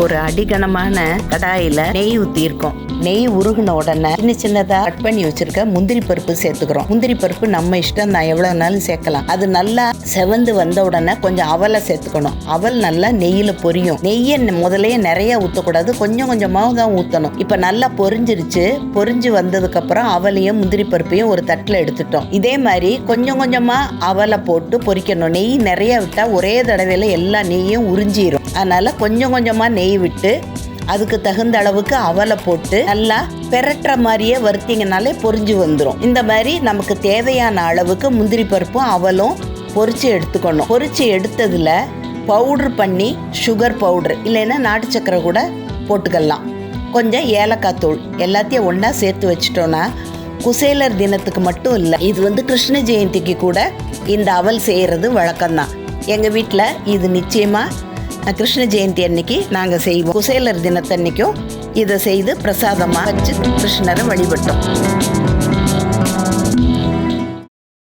ஒரு அடிகனமான கடாயில நெய் ஊத்தி இருக்கோம். நெய் உருகுன உடனே சின்ன சின்னதா கட் பண்ணி வச்சிருக்க முந்திரி பருப்பு சேர்த்துக்கிறோம். முந்திரி பருப்பு நம்ம இஷ்டம் தான், எவ்வளவு நாளும் சேர்க்கலாம். அது நல்லா செவந்து வந்த உடனே கொஞ்சம் அவலை சேர்த்துக்கணும். அவல் நல்லா நெய்யில பொரியும். நெய்யை முதலே நிறைய ஊற்றக்கூடாது, கொஞ்சம் கொஞ்சமாக தான் ஊற்றணும். இப்போ நல்லா பொரிஞ்சிருச்சு. பொரிஞ்சு வந்ததுக்கு அப்புறம் அவலையும் முந்திரி பருப்பையும் ஒரு தட்டில் எடுத்துட்டோம். இதே மாதிரி கொஞ்சம் கொஞ்சமா அவலை போட்டு பொரிக்கணும். நெய் நிறைய விட்டா ஒரே தடவையில எல்லா நெய்யும் உறிஞ்சிரும். அதனால கொஞ்சம் கொஞ்சமா நெய் விட்டு அதுக்கு தகுந்த அளவுக்கு அவலை போட்டு நல்லா பெரட்டுற மாதிரியே வறுத்தீங்கனாலே பொரிஞ்சு வந்துடும். இந்த மாதிரி நமக்கு தேவையான அளவுக்கு முந்திரி பருப்பும் அவலும் பொரிச்சு எடுத்துக்கணும். பொரிச்சு எடுத்ததுல பவுடர் பண்ணி சுகர் பவுடர் இல்லைன்னா நாட்டு சக்கரை கூட போட்டுக்கலாம். கொஞ்சம் ஏலக்காய் தூள் எல்லாத்தையும் ஒன்றா சேர்த்து வச்சிட்டோன்னா குசேலர் தினத்துக்கு மட்டும் இல்லை, இது கிருஷ்ண ஜெயந்திக்கு கூட இந்த அவல் செய்கிறது வழக்கம்தான். எங்கள் வீட்டில் இது நிச்சயமாக கிருஷ்ண ஜெயந்தி அன்னைக்கு நாங்கள் செய்வோம். குசேலர் தினத்தன்னைக்கும் இதை செய்து பிரசாதமாக வச்சு கிருஷ்ணரை வழிபட்டோம்.